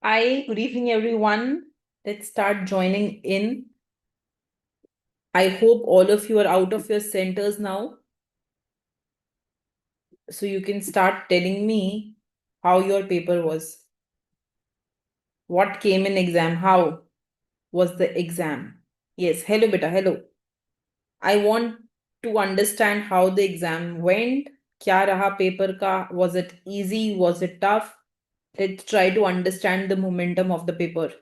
Hi, good evening, everyone. Let's start joining in. I hope all of you are out of your centers now. So you can start telling me how your paper was. What came in exam? How was the exam? Yes, hello, beta, hello. I want to understand how the exam went. Kya raha paper ka? Was it easy? Was it tough? Let's try to understand the momentum of the paper.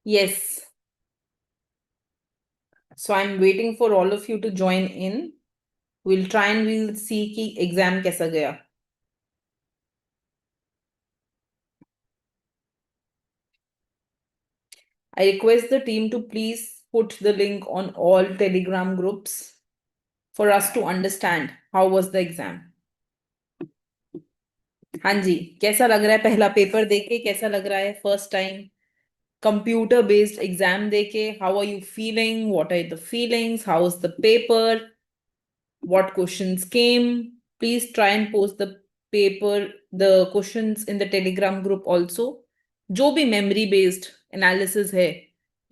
Yes. So I'm waiting for all of you to join in. We'll try and we'll see कि exam कैसा गया. I request the team to please put the link on all Telegram groups for us to understand how was the exam. हाँ जी, कैसा लग रहा है पहला paper देके? कैसा लग रहा है first time computer based exam देके? How are you feeling? What are the feelings? How is the paper? What questions came? Please try and post the questions in the Telegram group also. जो भी memory based analysis है,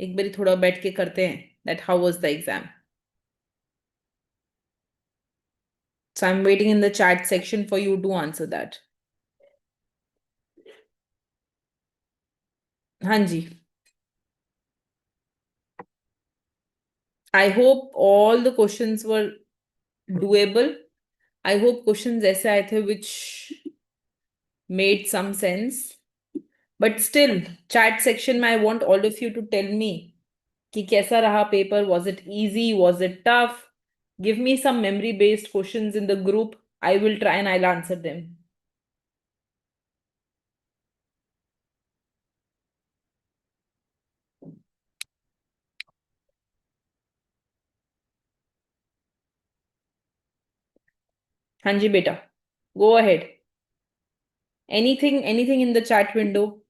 एक बारी थोड़ा बैठ के करते हैं. That how was the exam? So I'm waiting in the chat section for you to answer that. हाँ जी. I hope all the questions were doable. I hope questions ऐसे आए थे which made some sense. But still, chat section में I want all of you to tell me कि कैसा रहा paper? Was it easy? Was it tough? Give me some memory based questions in the group. I will try and I'll answer them. हाँ जी बेटा, go ahead. Anything in the chat window?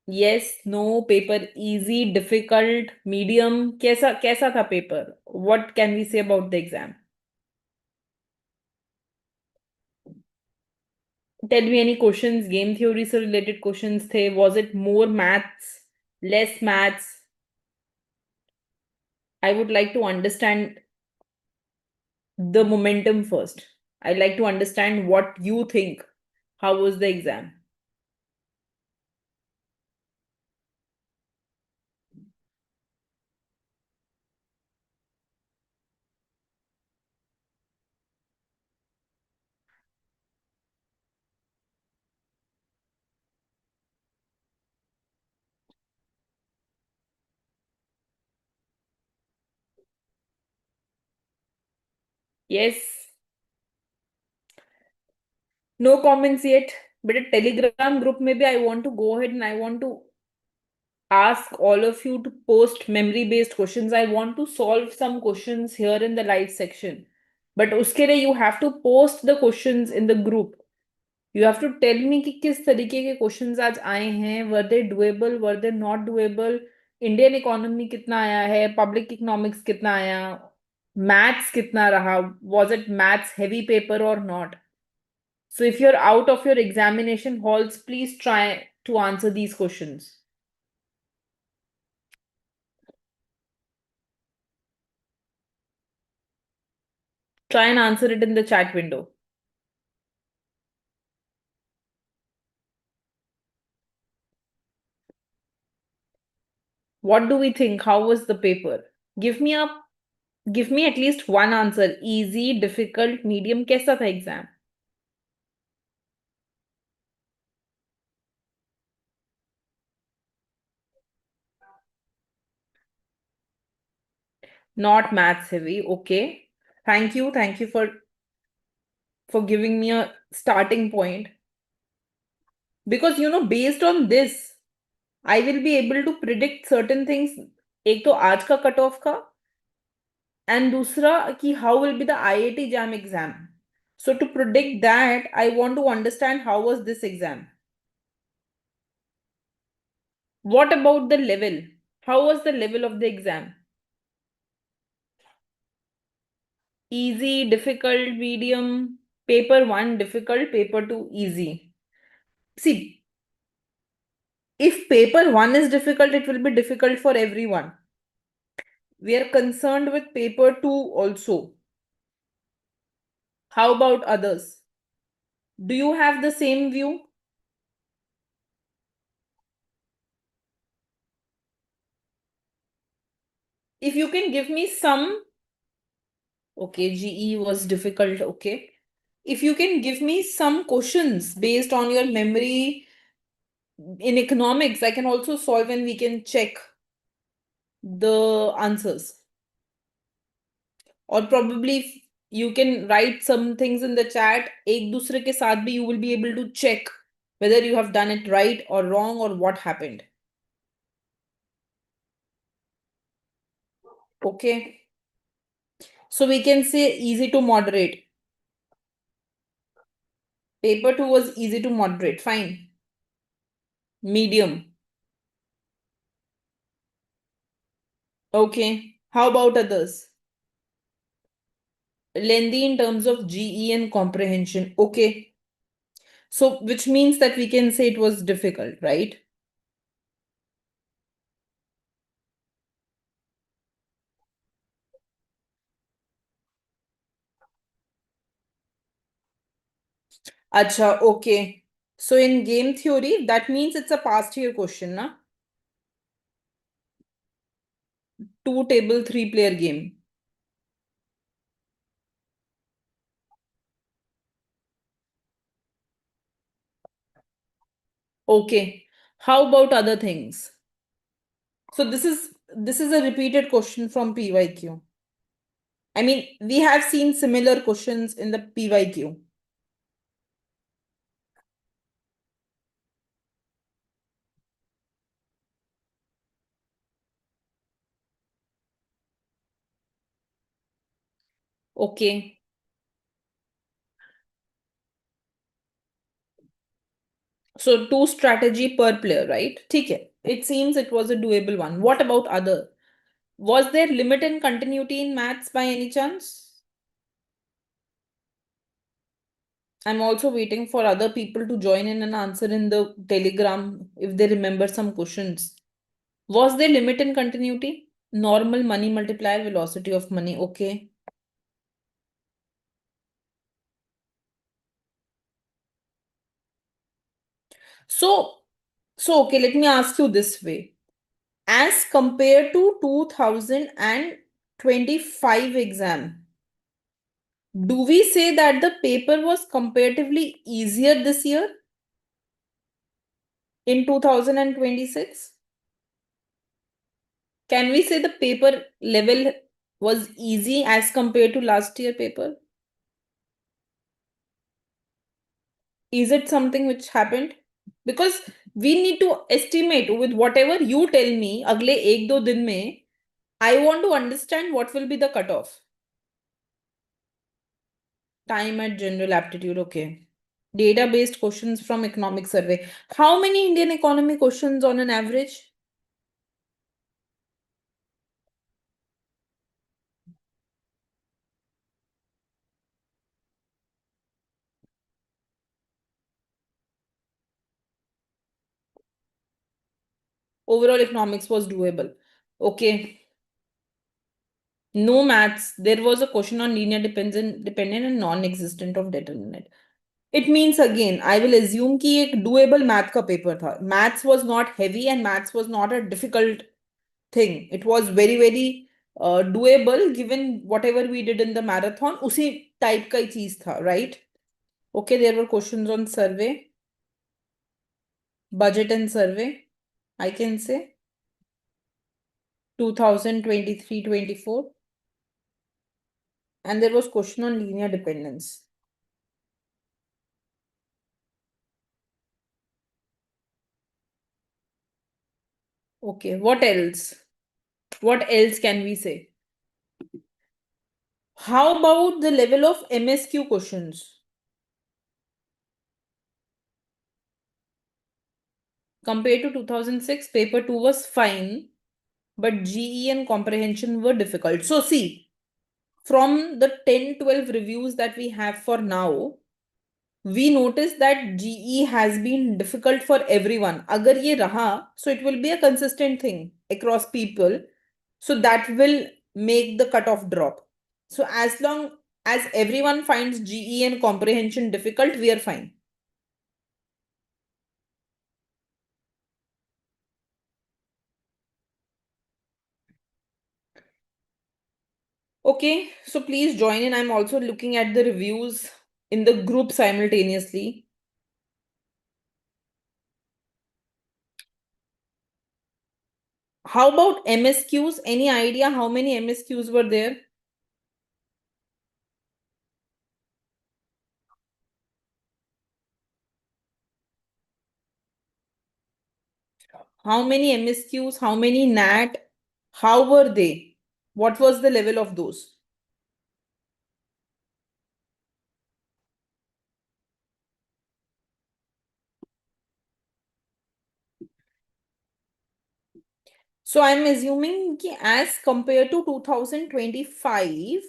Yes, no, paper easy, difficult, medium. कैसा कैसा था paper? What can we say about the exam? Tell me any questions, game theory से related questions थे. Was it more maths, less maths? I would like to understand the momentum first. I'd like to understand what you think. How was the exam? Yes. No comments yet. But a Telegram group, maybe I want to go ahead and I want to ask all of you to post memory based questions. I want to solve some questions here in the live section. But uske liye you have to post the questions in the group. You have to tell me कि किस तरीके के questions आज आए हैं. Were they doable? Were they not doable? Indian economy कितना आया है? पब्लिक इकोनॉमिक्स कितना आया? मैथ्स कितना रहा? Was it maths heavy paper और not? So if you're out of your examination halls, please try to answer these questions. Try and answer it in the chat window. What do we think? How was the paper? Give me at least one answer. Easy, difficult, medium. कैसा था exam? Not maths heavy. Okay. Thank you. Thank you for giving me a starting point. Because based on this, I will be able to predict certain things. एक तो आज का cut off का and दूसरा कि how will be the IIT JAM exam. So to predict that, I want to understand how was this exam. What about the level? How was the level of the exam? Easy, difficult, medium? Paper 1 difficult, paper 2 easy. See, if paper 1 is difficult, it will be difficult for everyone. We are concerned with paper 2 also. How about others? Do you have the same view? If you can give me some, okay, GE was difficult, okay. If you can give me some questions based on your memory in economics, I can also solve and we can check the answers. Or probably if you can write some things in the chat, ek dusre ke saath bhi you will be able to check whether you have done it right or wrong or what happened. Okay. So we can say easy to moderate. Paper 2 was easy to moderate. Fine. Medium. Okay. How about others? Lengthy in terms of GE and comprehension. Okay. So, which means that we can say it was difficult, right? Acha, okay. So, in game theory, that means it's a past year question, na? Two table, three player game. Okay. How about other things? So, this is a repeated question from PYQ. I mean, we have seen similar questions in the PYQ. Okay. So two strategy per player, right? Okay. It seems it was a doable one. What about other? Was there limit and continuity in maths by any chance? I'm also waiting for other people to join in and answer in the Telegram if they remember some questions. Was there limit and continuity? Normal money multiplier, velocity of money. Okay. So, okay, let me ask you this way. As compared to 2025 exam, do we say that the paper was comparatively easier this year in 2026? Can we say the paper level was easy as compared to last year paper? Is it something which happened? Because we need to estimate with whatever you tell me, agle ek do din mein, I want to understand what will be the cutoff. Time at general aptitude, okay. Data-based questions from economic survey. How many Indian economy questions on an average? Overall economics was doable. Okay. No maths. There was a question on linear dependent and non-existent of determinant. It means again, I will assume कि एक doable math का paper था. Maths was not heavy and maths was not a difficult thing. It was very, very doable given whatever we did in the marathon. उसी type का ही चीज था, right? Okay, there were questions on survey, budget and survey, I can say 2023-24. And there was question on linear dependence. Okay, what else? What else can we say? How about the level of MSQ questions? Compared to 2006, paper 2 was fine, but GE and comprehension were difficult. So see, from the 10-12 reviews that we have for now, we notice that GE has been difficult for everyone. Agar ye raha, so it will be a consistent thing across people. So that will make the cutoff drop. So as long as everyone finds GE and comprehension difficult, we are fine. Okay, so please join in. I'm also looking at the reviews in the group simultaneously. How about MSQs? Any idea how many MSQs were there? How many MSQs? How many NAT? How were they? What was the level of those? So I'm assuming कि as compared to 2025,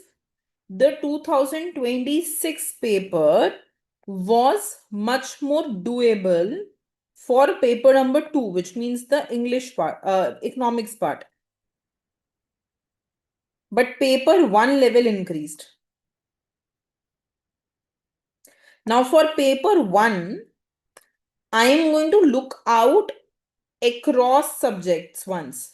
the 2026 paper was much more doable for paper number 2, which means the English part, economics part. But paper 1 level increased. Now for paper 1, I am going to look out across subjects once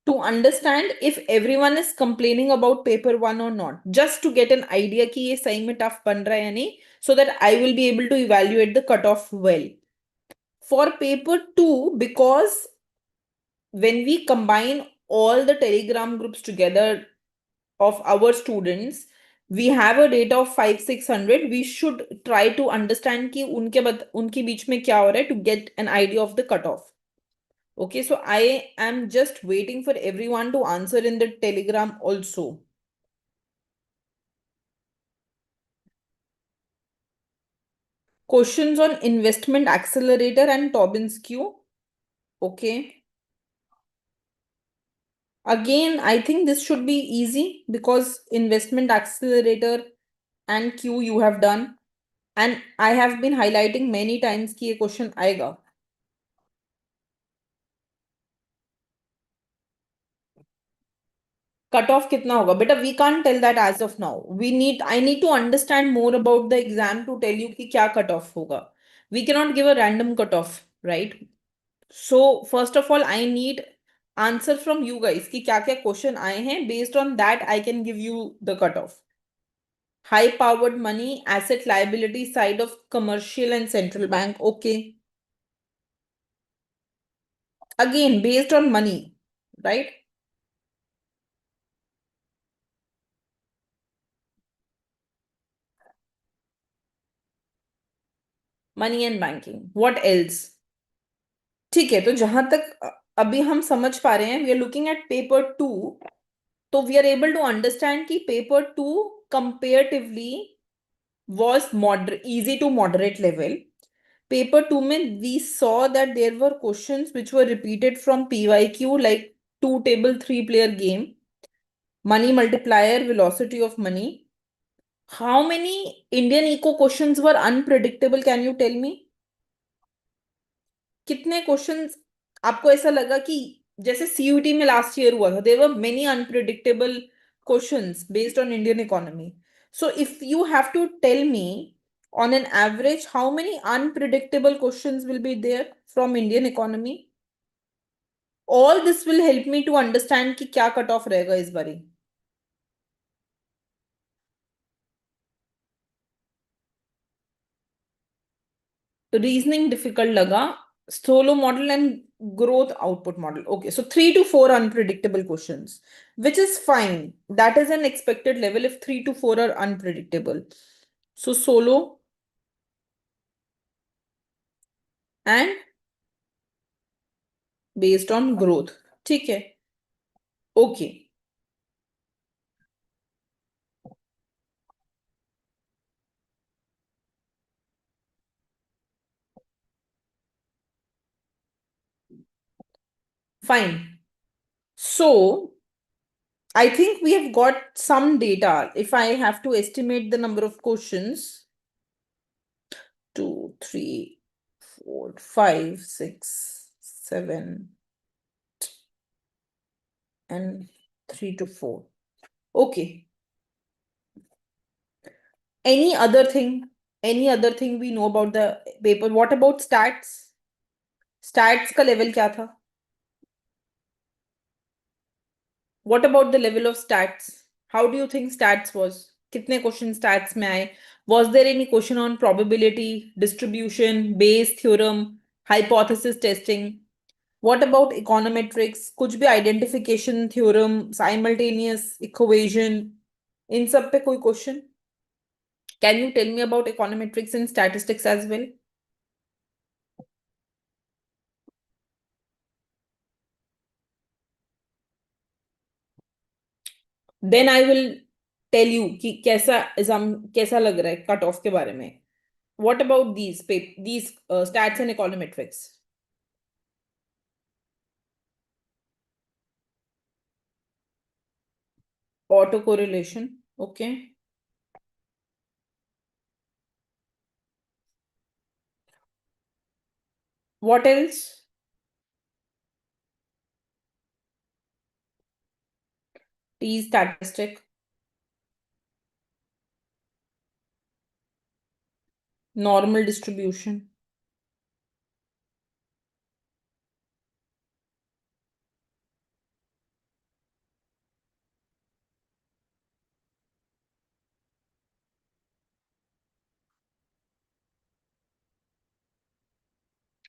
to understand if everyone is complaining about paper 1 or not, just to get an idea कि ये सही में tough बन रहा है या नहीं, so that I will be able to evaluate the cutoff well. For paper 2, because when we combine all the telegram groups together of our students, we have a data of 500-600. We should try to understand कि उनके बीच में क्या हो रहा है, to get an idea of the cutoff. Okay, so I am just waiting for everyone to answer in the telegram also. Questions on investment accelerator and Tobin's Q. Okay. Again, I think this should be easy because investment accelerator and Q you have done. And I have been highlighting many times कि ये question आएगा. Cut off कितना होगा? बेटा, we can't tell that as of now. I need to understand more about the exam to tell you कि क्या cut off होगा. We cannot give a random cut off, right? So first of all, I need answer from you guys कि क्या क्या question आए हैं. Based on that, I can give you the cut off. High powered money, asset liability side of commercial and central bank. Okay. Again, based on money, right? Money and banking. What else? ठीक है, तो जहां तक अभी हम समझ पा रहे हैं, we are looking at paper 2, तो we are able to understand कि paper 2 comparatively was moderate, easy to moderate level. Paper 2 mein we saw that there were questions which were repeated from PYQ, like two table, three player game, money multiplier, velocity of money. How many Indian eco questions were unpredictable? Can you tell me? कितने questions आपको ऐसा लगा कि जैसे CUT में last year हुआ था, there were many unpredictable questions based on Indian economy. So if you have to tell me on an average how many unpredictable questions will be there from Indian economy, all this will help me to understand कि क्या cut off रहेगा इस बारी. Reasoning difficult laga. Solo model and growth output model. Okay, so 3 to 4 unpredictable questions, which is fine. That is an expected level if 3 to 4 are unpredictable. So solo and based on growth. ठीक है. Okay. Fine. So I think we have got some data. If I have to estimate the number of questions, 2, 3, 4, 5, 6, 7, and 3 to 4. Okay. Any other thing? Any other thing we know about the paper? What about stats? Stats का level क्या था? What about the level of stats? How do you think stats was? कितने question stats में आए? Was there any question on probability, distribution, Bayes theorem, hypothesis testing? What about econometrics? कुछ भी identification theorem, simultaneous equation, इन सब पे कोई question? Can you tell me about econometrics and statistics as well? Then I will tell you कि कैसा लग रहा है कट ऑफ के बारे में. What about these stats and econometrics? Autocorrelation. Okay. What else? T statistic. Normal distribution.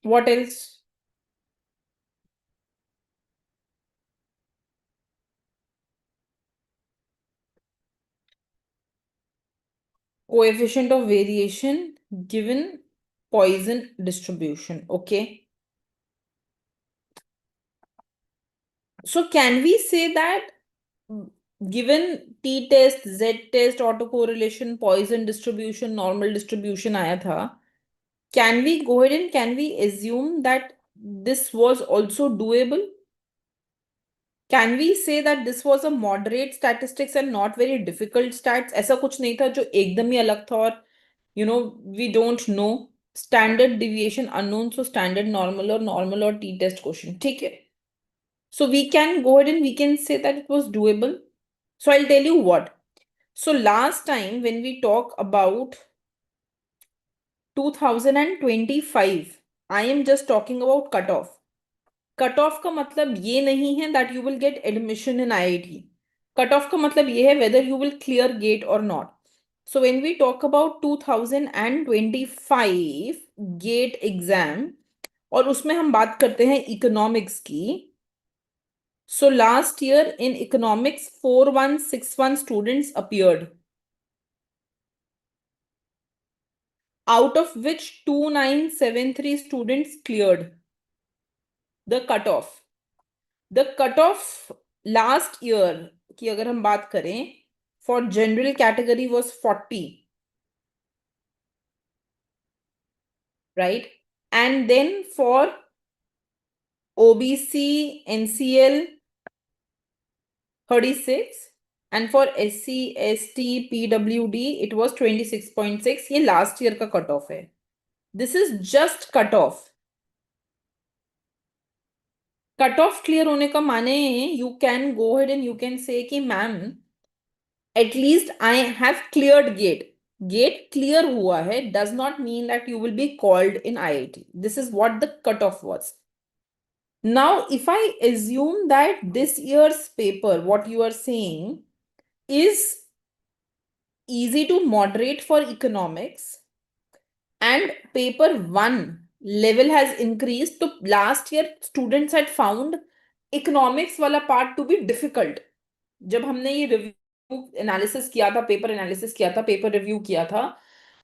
What else? Coefficient of variation given Poisson distribution. Okay. So can we say that given T test, Z test, autocorrelation, Poisson distribution, normal distribution आया था, can we go ahead and can we assume that this was also doable? Can we say that this was a moderate statistics and not very difficult stats? ऐसा कुछ नहीं था जो एकदम ही अलग था और we don't know standard deviation unknown, so standard normal or t test question. ठीक है. So we can go ahead and we can say that it was doable. So I'll tell you what. So last time when we talk about 2025, I am just talking about cutoff. Cut off का मतलब ये नहीं है that you will get admission in IIT. Cut off का मतलब ये है whether you will clear GATE or not. So when we talk about 2025 GATE exam और उसमें हम बात करते हैं इकोनॉमिक्स की. So last year in economics 4161 students appeared, out of which 2973 students cleared the cutoff. The cutoff last year की अगर हम बात करें for general category was 40, right? And then for OBC, NCL 36, and for SC, ST, PWD it was 26.6. ये last year का cutoff है. This is just cutoff. Cutoff clear होने का माने you can go ahead and you can say कि ma'am at least I have cleared gate. Gate clear हुआ है does not mean that you will be called in IIT. This is what the cutoff was. Now, if I assume that this year's paper, what you are saying, is easy to moderate for economics and paper 1 level has increased, so last year students had found economics वाला part to be difficult. जब हमने ये review analysis किया था, paper analysis किया था, paper review किया था,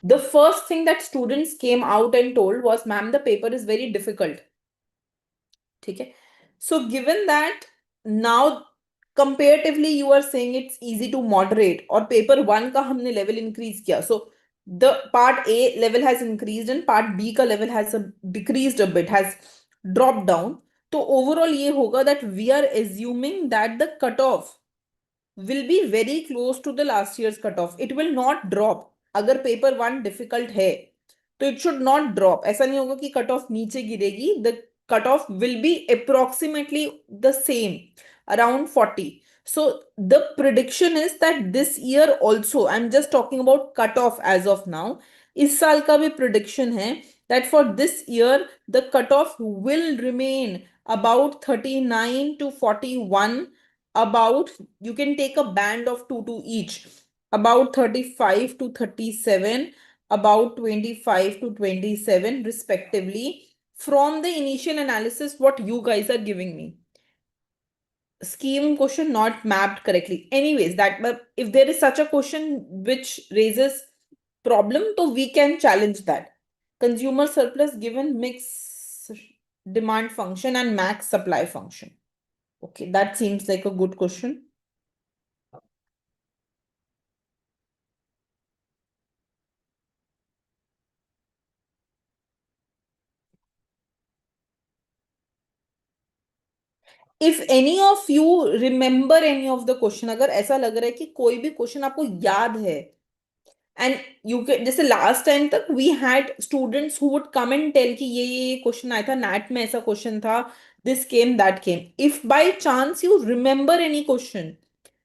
the first thing that students came out and told was, ma'am, the paper is very difficult. ठीक है. So given that now comparatively you are saying it's easy to moderate और paper 1 का हमने level increase किया, so the part A level has increased and part B का level has decreased a bit, has dropped down. तो overall ये होगा that we are assuming that the cut off will be very close to the last year's cutoff. It will not drop. अगर paper one difficult है तो it should not drop. ऐसा नहीं होगा कि कट ऑफ नीचे गिरेगी. The cut of will be approximately the same, around 40. So the prediction is that this year also, I'm just talking about cut off as of now. इस साल का भी prediction है that for this year the cutoff will remain about 39 to 41, about, you can take a band of 2 to each, about 35 to 37, about 25 to 27 respectively, from the initial analysis what you guys are giving me. Scheme question not mapped correctly. Anyways, that, but if there is such a question which raises problem, so we can challenge that. Consumer surplus given mix demand function and max supply function. Okay, that seems like a good question. If any of you remember any of the question, अगर ऐसा लग रहा है कि कोई भी question आपको याद है, एंड यू कैन, जैसे लास्ट टाइम तक we had students who would come and tell कि ये क्वेश्चन आया था नैट में, ऐसा क्वेश्चन था, this came that came. If by chance you remember any question,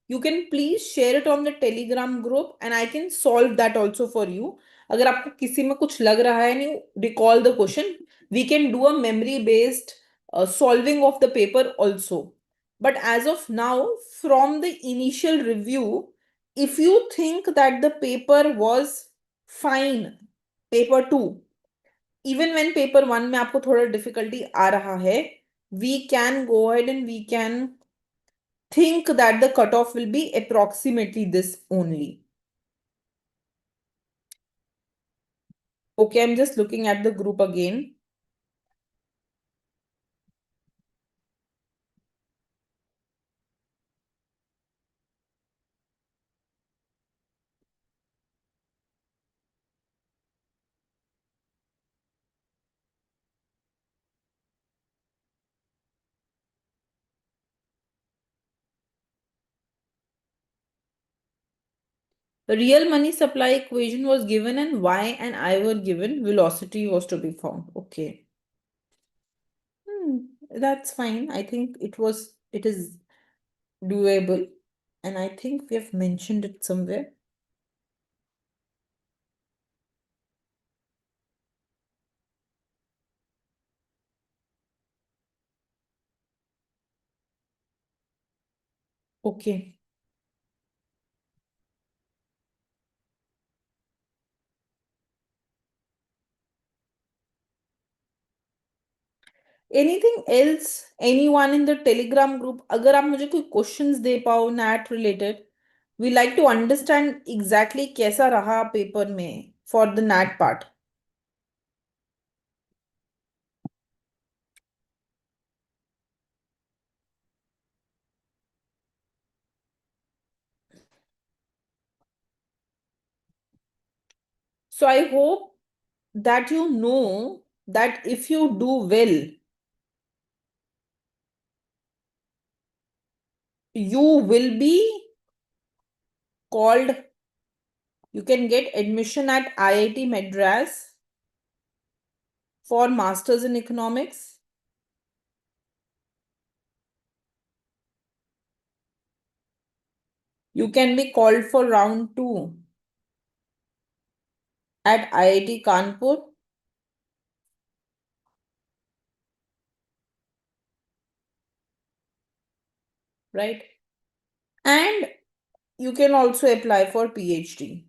you can please share it on the telegram group and I can solve that also for you. अगर आपको किसी में कुछ लग रहा है, and you recall the question, we can do a memory based solving of the paper also. But as of now, from the initial review, if you think that the paper was fine, paper 2, even when paper 1 में आपको थोड़ा difficulty आ रहा है, we can go ahead and we can think that the cutoff will be approximately this only. Okay, I'm just looking at the group again. The real money supply equation was given and y and I were given. Velocity was to be found. Okay. That's fine. I think it is doable. And I think we have mentioned it somewhere. Okay. Anything else? Anyone in the Telegram group? अगर आप मुझे कोई questions दे पाओ NAT related, we like to understand exactly कैसा रहा paper में for the NAT part. So I hope that you know that if you do well, you will be called, you can get admission at IIT Madras for Masters in Economics. You can be called for round 2 at IIT Kanpur. Right? And you can also apply for PhD.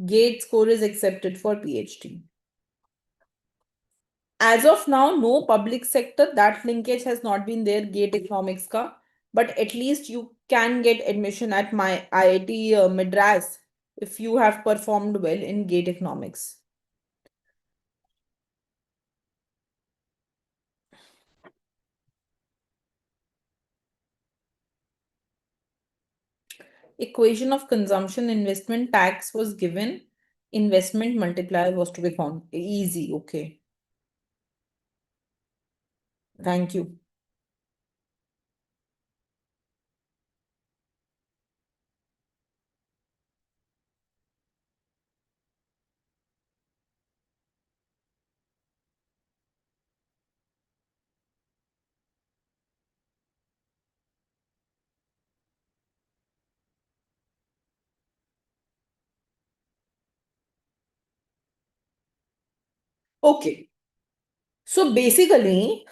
GATE score is accepted for PhD. As of now, no public sector, that linkage has not been there, GATE economics ka, but at least you can get admission at my IIT Madras if you have performed well in GATE economics. Equation of consumption investment tax was given. Investment multiplier was to be found. Easy, okay. Thank you. Okay, so basically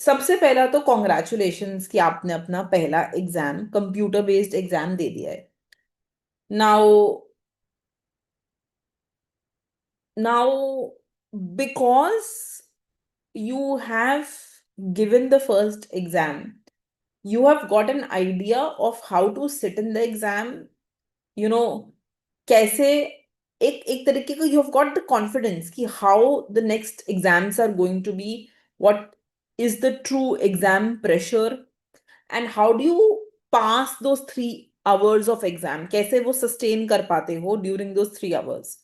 सबसे पहला तो congratulations कि आपने अपना पहला exam computer based exam दे दिया है. Now now because you have given the first exam, you have got an idea of how to sit in the exam, you know, कैसे एक एक तरीके का you have got the confidence कि how the next exams are going to be, what is the true exam pressure, and how do you pass those 3 hours of exam, कैसे वो sustain कर पाते हो during those 3 hours.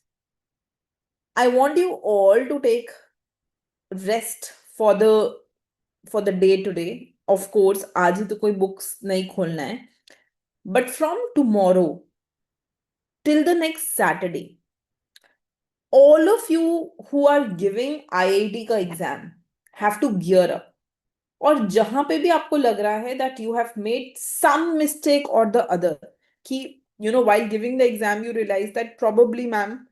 I want you all to take rest for the day today. Of course, आज ही तो कोई books नहीं खोलना है. But from tomorrow till the next Saturday, all of you who are giving IIT का exam have to gear up. और जहां पे भी आपको लग रहा है that you have made some mistake or the other, कि while giving the exam you realize that probably ma'am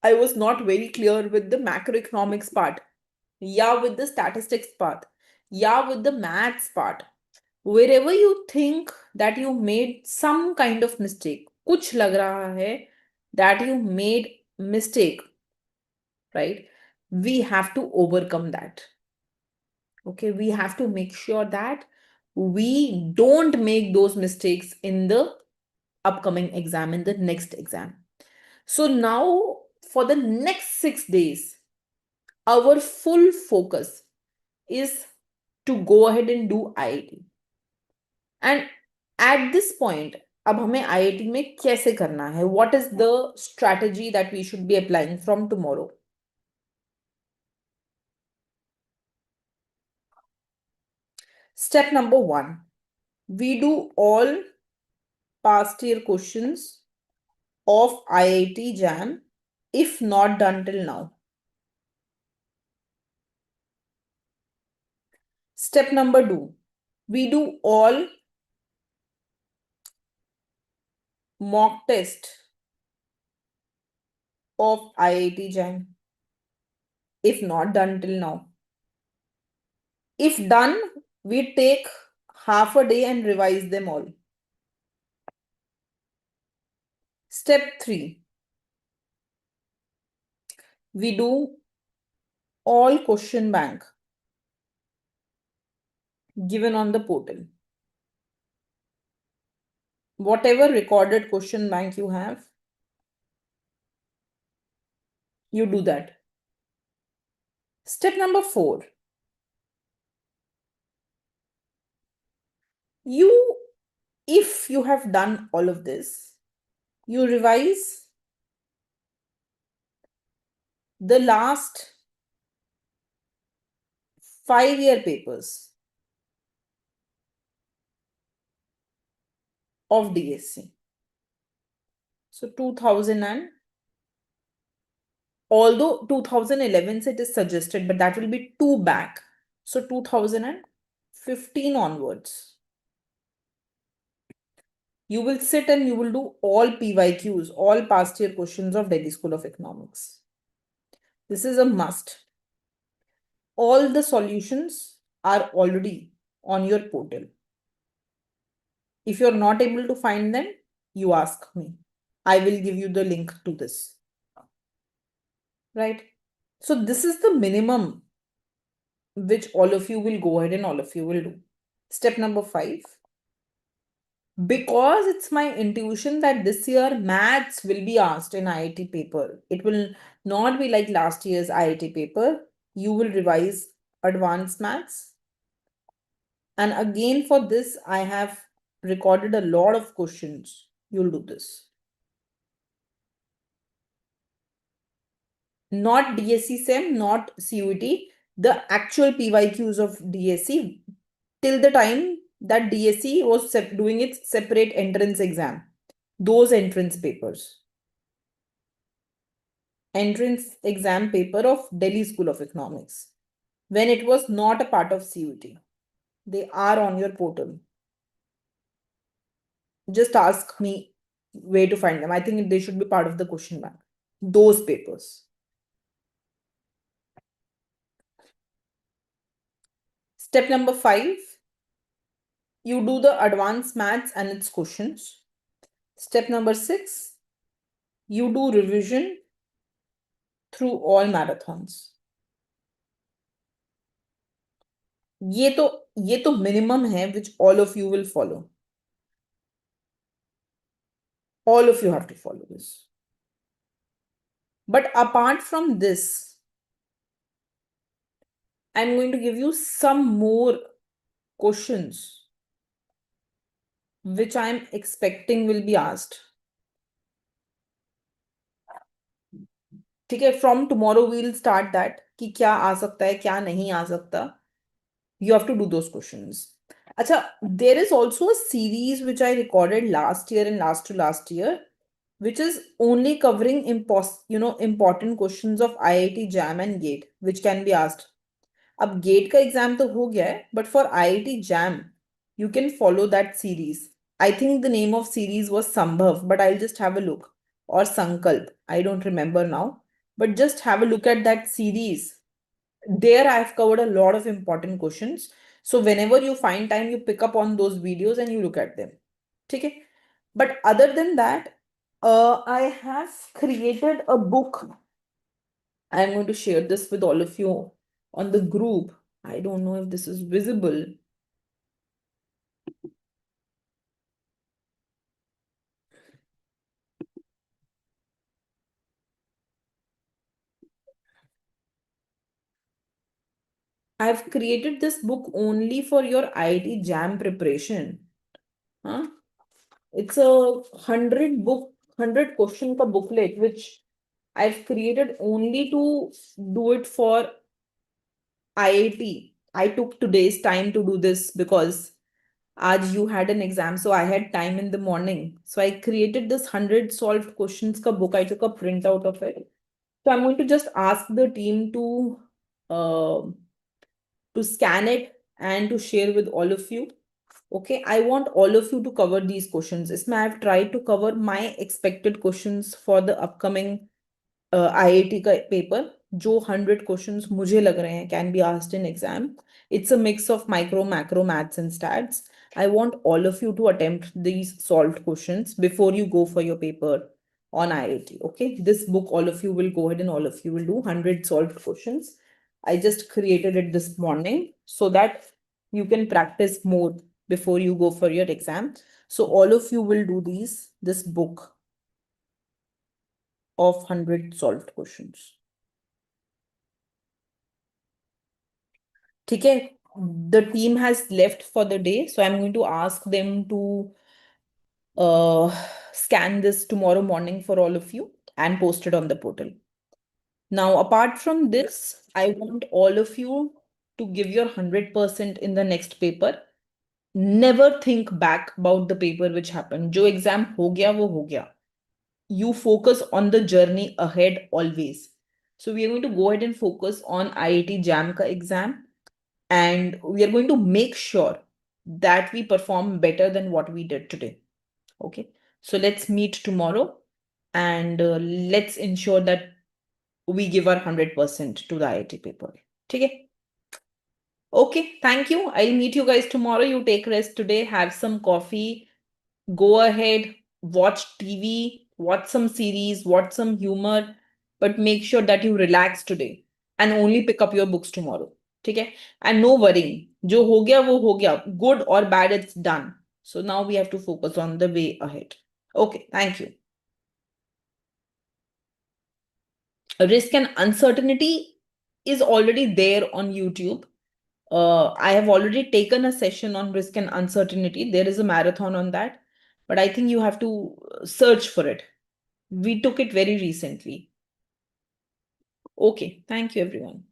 I was not very clear with the macroeconomics part, yeah, with the statistics part, yeah, with the maths part. Wherever you think that you made some kind of mistake, कुछ लग रहा है that you made mistake, right? We have to overcome that. Okay, we have to make sure that we don't make those mistakes in the upcoming exam, in the next exam. So now for the next 6 days, our full focus is to go ahead and do IIT. And at this point, अब हमें IIT में कैसे करना है? What is the strategy that we should be applying from tomorrow? Step number 1, we do all past year questions of IIT JAM, if not done till now. Step number 2, we do all mock test of IIT JAM, if not done till now. If done, we take half a day and revise them all. Step 3, we do all question bank given on the portal. Whatever recorded question bank you have, you do that. Step number 4, if you have done all of this, you revise the last 5-year papers of DSC. So 2000 and although 2011 it is suggested, but that will be 2 back. So 2015 onwards, you will sit and you will do all PYQs, all past year questions of Delhi School of Economics. This is a must. All the solutions are already on your portal. If you're not able to find them, you ask me. I will give you the link to this. Right? So this is the minimum which all of you will go ahead and all of you will do. Step number 5. Because it's my intuition that this year maths will be asked in IIT paper. It will not be like last year's IIT paper. You will revise advanced maths. And again, for this, I have recorded a lot of questions. You'll do this. Not DSC SEM, not CUET. the actual PYQs of DSC till the time that DSC was doing its separate entrance exam. Those entrance papers. Entrance exam paper of Delhi School of Economics. When it was not a part of CUET. They are on your portal. Just ask me where to find them. I think they should be part of the question bank. Those papers. Step number 5. You do the advanced maths and its questions. Step number 6. You do revision through all marathons. ये तो minimum है which all of you will follow. All of you have to follow this. But apart from this, I'm going to give you some more questions which I'm expecting will be asked. ठीक है, from tomorrow we'll start that कि क्या आ सकता है क्या नहीं आ सकता. You have to do those questions. Acha, there is also a series which I recorded last year and last to last year, which is only covering important questions of IIT JAM and GATE, which can be asked. अब GATE का exam तो हो गया है, but for IIT JAM, you can follow that series. I think the name of series was Sambhav, but I'll just have a look. Or Sankalp, I don't remember now. But just have a look at that series. There I've covered a lot of important questions. So whenever you find time, you pick up on those videos and you look at them. Okay? But other than that, I have created a book. I'm going to share this with all of you on the group. I don't know if this is visible. I've created this book only for your IIT JAM preparation. Huh? It's a 100 question ka booklet, which I've created only to do it for IIT. I took today's time to do this because Aaj you had an exam, so I had time in the morning. So I created this 100 solved questions ka book. I took a printout of it. So I'm going to just ask the team uh, to scan it and to share with all of you. Okay, I want all of you to cover these questions. Isme I've tried to cover my expected questions for the upcoming IIT का paper. जो 100 questions मुझे लग रहे हैं can be asked in exam. It's a mix of micro, macro, maths and stats. I want all of you to attempt these solved questions before you go for your paper on IIT. Okay, this book all of you will go ahead and all of you will do 100 solved questions. I just created it this morning so that you can practice more before you go for your exam. So all of you will do this book of 100 solved questions. ठीक है, the team has left for the day, so I'm going to ask them to scan this tomorrow morning for all of you and post it on the portal. Now, apart from this, I want all of you to give your 100% in the next paper. Never think back about the paper which happened. जो exam हो गया वो हो गया. You focus on the journey ahead always. So we are going to go ahead and focus on IIT JAM ka exam, and we are going to make sure that we perform better than what we did today. Okay, so let's meet tomorrow and let's ensure that we give our 100% to the IIT paper. Okay. Okay, thank you. I'll meet you guys tomorrow. You take rest today, have some coffee, go ahead, watch TV, watch some series, watch some humor, but make sure that you relax today and only pick up your books tomorrow. Okay? And no worrying. Jo ho gaya, wo ho gaya. Good or bad, it's done. So now we have to focus on the way ahead. Okay, thank you. Risk and uncertainty is already there on YouTube. I have already taken a session on risk and uncertainty. There is a marathon on that, but I think you have to search for it. We took it very recently. Okay, thank you, everyone.